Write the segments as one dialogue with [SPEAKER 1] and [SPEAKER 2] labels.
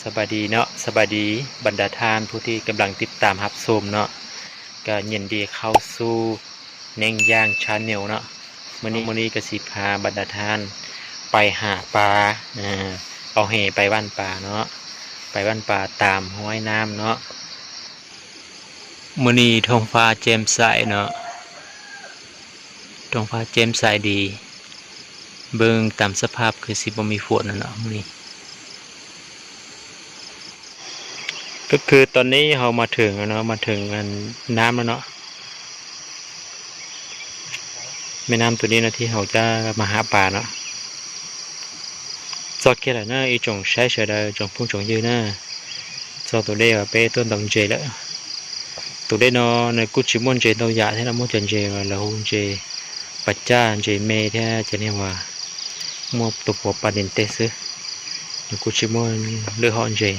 [SPEAKER 1] สบายดีเนาะสบายดีบรรดาทานผู้ที่กำลังติดตามรับชมเนาะก็ยินดีเข้าสู่เน่งย่างชาแนลเนาะมื้อนี้ก็สิพาบรรดาทานไปหาปลาเอาแห่ไปบ้านปลาเนาะไปบ้านปลาตามห้วยน้ำเนาะมื้อนี้ท้องฟ้าแจ่มใสเนาะท้องฟ้าแจ่มใสดีเบิ่งตามสภาพคือสิบ่มีฝนเนาะมื้อนี้ก็คือตอนนี้เรามาถึงแล้วเนาะมาถึงน้ำแล้วเนาะแม่น้ำตัวนี้นะที่เราจะมาหาปลาเนาะdo kia là nó一种筛选的种风种như nó do tụi đây ở bên tôi đồng chế đó tụi đây nó cũng chỉ muốn chế đâu dạ thế là muốn chọn chế mà là hôn chế bạch cha chế mê thế cho nên mà mua tụt bộ ba đến tết xứ cũng chỉ muốn lựa họ chế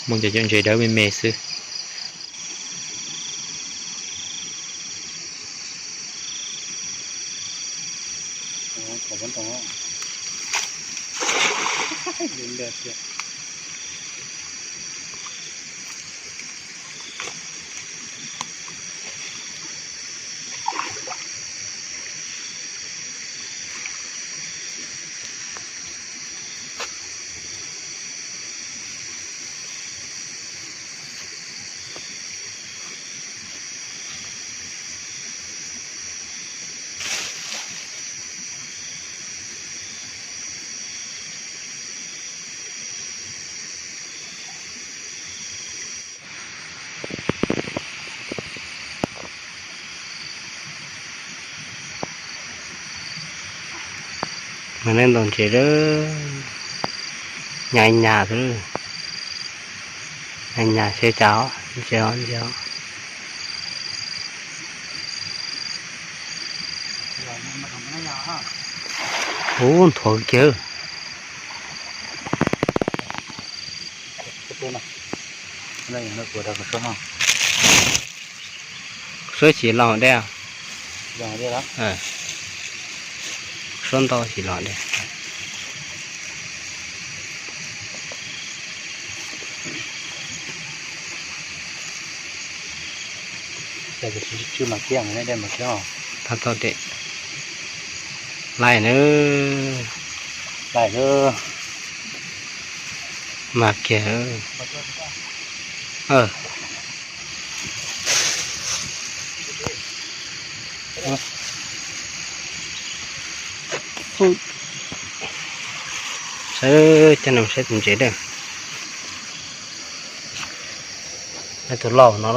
[SPEAKER 1] muốn chế chọn chế đó bên mê xứ
[SPEAKER 2] nhìn đẹp kìa.
[SPEAKER 1] mà nên đồn chỉ đó nhà thứ nhà xe chó ủa thôi chứ
[SPEAKER 2] Đây nó của đâu có số không?
[SPEAKER 1] số chỉ lò đeo
[SPEAKER 2] Giờ đi đó.
[SPEAKER 1] số to chỉ lò đeo
[SPEAKER 2] Đây là chưa mặc kiêng này đem mặc kiêng.
[SPEAKER 1] thật to tệ lại nữa mặc kìa sẽ cho nó sẽ tìm chế được cái tủ lò nó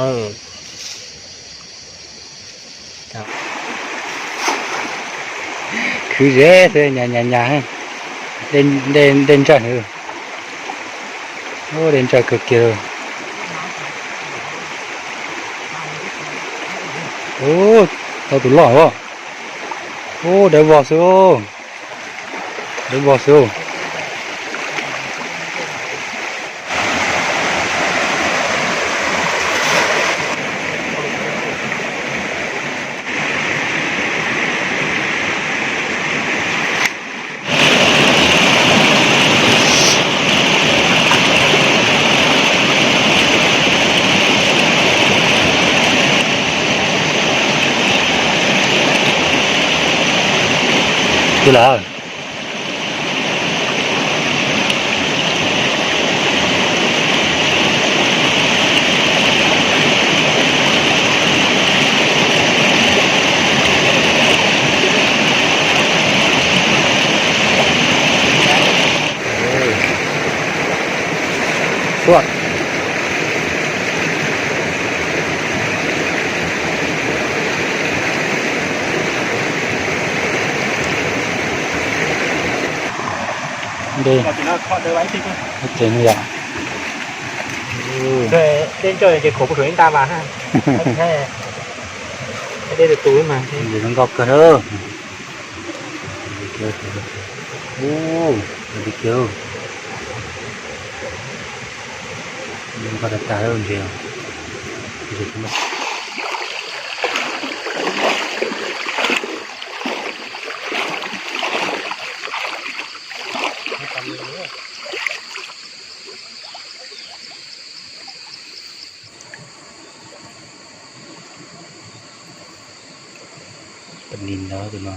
[SPEAKER 2] Cứ dễ thế nhà đến trời nữa. Ô đến trời cực kìa. Ô tao tủ lò quá. Ô để bò xuống. Cứ là suốt đi trên như vậy
[SPEAKER 1] rồi trên trời thì khổ của chúng ta mà ha đây là túi mà
[SPEAKER 2] gì nó gọt cơ đó đi kêu mình có đặt tay hơn nhiều ปนินđó tụi nó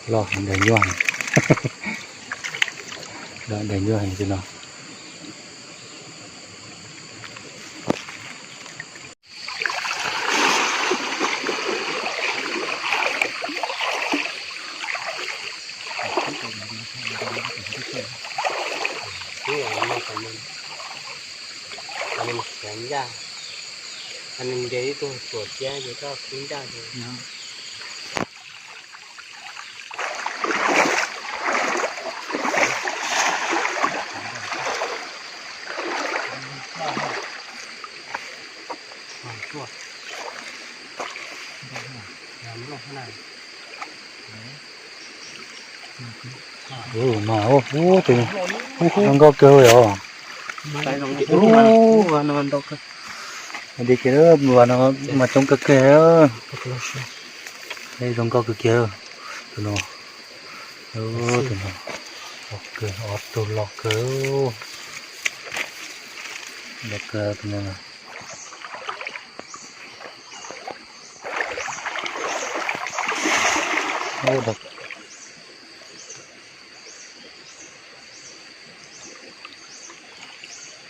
[SPEAKER 2] lo hành đầy nhoàng lo đầy nhoàng tụi nó
[SPEAKER 1] anh em ra anh em để tôi chuột ra để cho kiếm ra rồi chuột làm nó thế này
[SPEAKER 2] mà từ nó có cơ rồi
[SPEAKER 1] tay nó chỉ đúng mà nó đâu cơ
[SPEAKER 2] đi kia đó mà nó mà trong cái kia đó đây trong có cái kia tụi nó tụi nó ok tụi nó cơ tụi nó được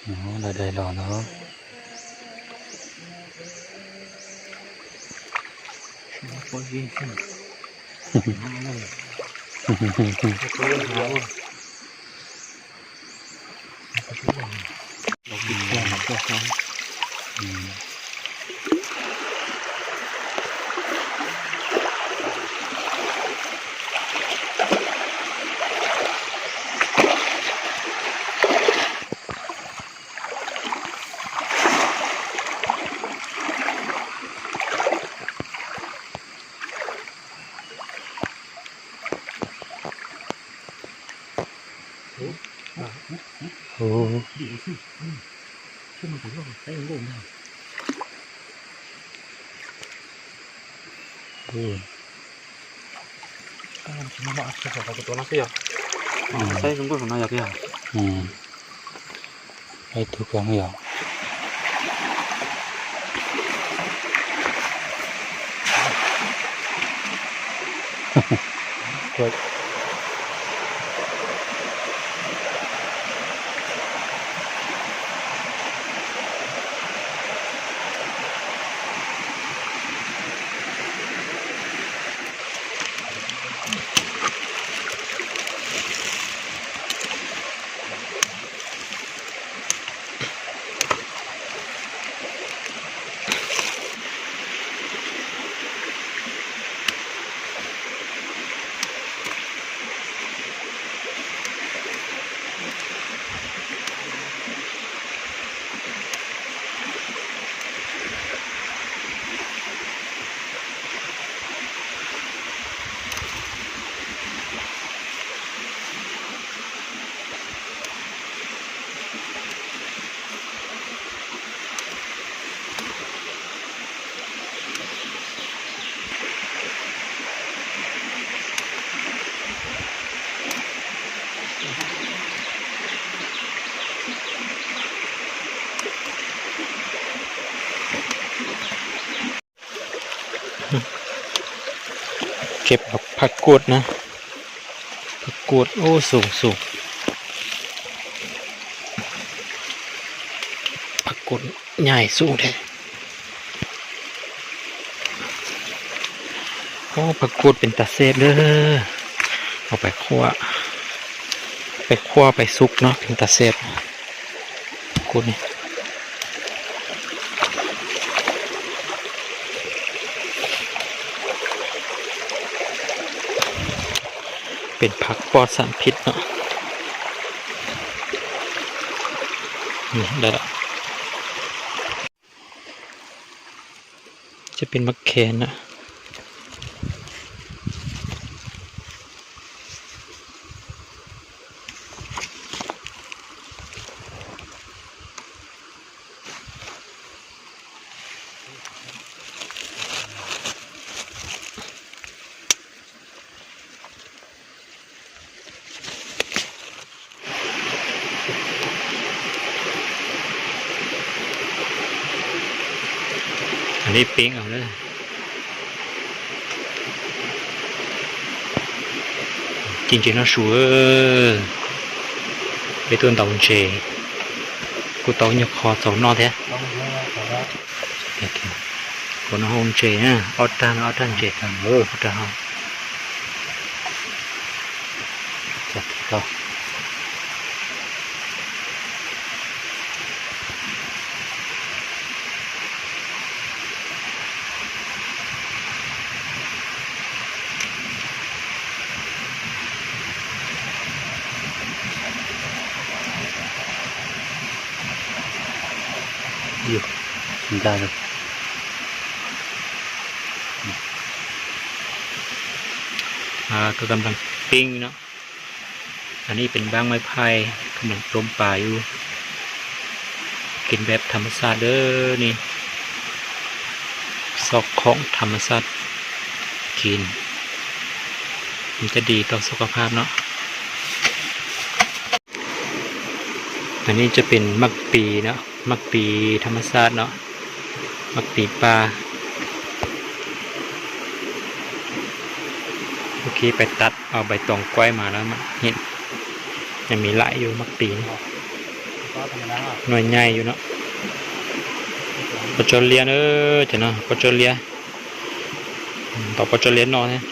[SPEAKER 2] nó là đây lò nó
[SPEAKER 1] có gì nó bỏ cho vào cáiตัวnó kia xây chúng tôi phải nói là kia
[SPEAKER 2] đây tôi không hiểu vậy
[SPEAKER 1] เก็บผักกูดนะผักกูดโอ้สูงผักกูดใหญ่สูงเลยโอ้ผักกูดเป็นตาเซฟเด้อเอาไปคั่วไปซุกเนาะเป็นตาเซฟผักกูดนี่เป็นผักปลอดสารพิษเนาะนี่ได้ละจะเป็นมะเขือนะ นนี้ปิ้งเอาเลยจริงๆnó sủa cái tuần tổng chế của tàu nhập kho tàu no thế của nó hôn chế nha ở trên chế ở trên không
[SPEAKER 2] chặt không nhiều ra rồi
[SPEAKER 1] ก็กำลังปิ้งเนาะอันนี้เป็นบ้างไม้ไผ่กำลังต้มปลาอยู่กินแบบธรรมชาติเด้อนี่ซอกของธรรมชาติกินมันจะดีต่อสุขภาพเนาะอันนี้จะเป็นมักปีเนาะมักปีธรรมชาติเนาะมักปีปลาเมื่อกี้ไปตัดเอาใบตองกล้วยมาแล้วมันเห็นยังมีหลายอยู่มักปีหน่วยใหญ่อยู่เนาะปอจเลียนจ้ะเนาะปอจเลียต่อปอจเลียนนอนเนี่ย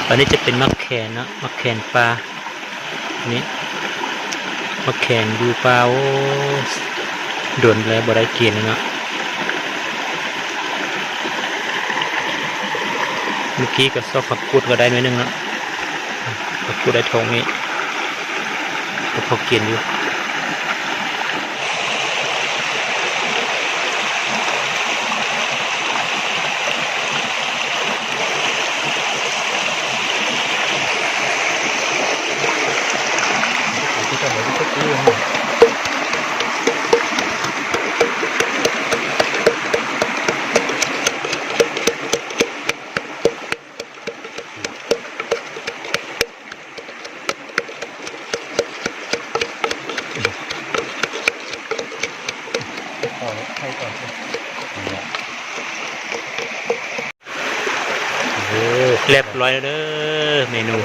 [SPEAKER 1] ตอนนี้จะเป็นมักแขนเนาะมักแขนปลานี่มักแขนดูปลาโอ้โดนเลยบ่ได้กินเนาะเมื่อกี้ก็ซอกผักกูดก็ได้หน่อยนึงเนาะผักกูดได้ทงนี่ก็พอกินอยู่เรียบร้อยแล้วเด้อเมนู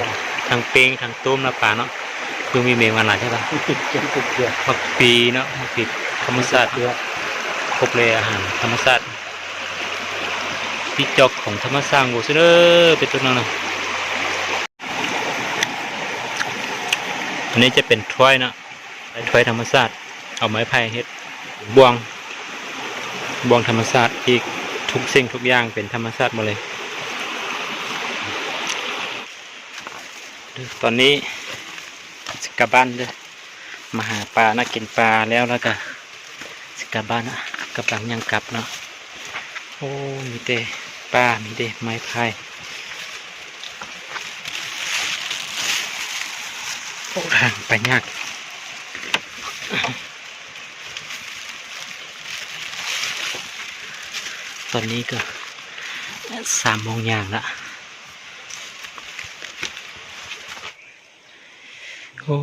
[SPEAKER 1] ทั้งปิ้งทั้งต้มนะป่าเนาะคือมีเมนูอะไรใช่ปะผักปีเนาะผักปีธรรมชาติครบเลยอาหารธรรมชาติปีจอกของธรรมชาติโง่ซิเด้อเป็นตัวนั้นนะอันนี้จะเป็นถ้วยนะถ้วยธรรมชาติเอาไม้ไผ่เฮ็ดบวงธรรมชาติอีกทุกสิ่งทุกอย่างเป็นธรรมชาติหมดเลยตอนนี้สกลับบ้านเด้อมาหาปลานะกินปลาแล้วก็สกลับบ้านนะกำลังยังกลับเนาะโอ้มีแต่ปลามีแต่ไม้พายโอ้ทางไปยากตอนนี้ก็3 โมงอย่างละโอ้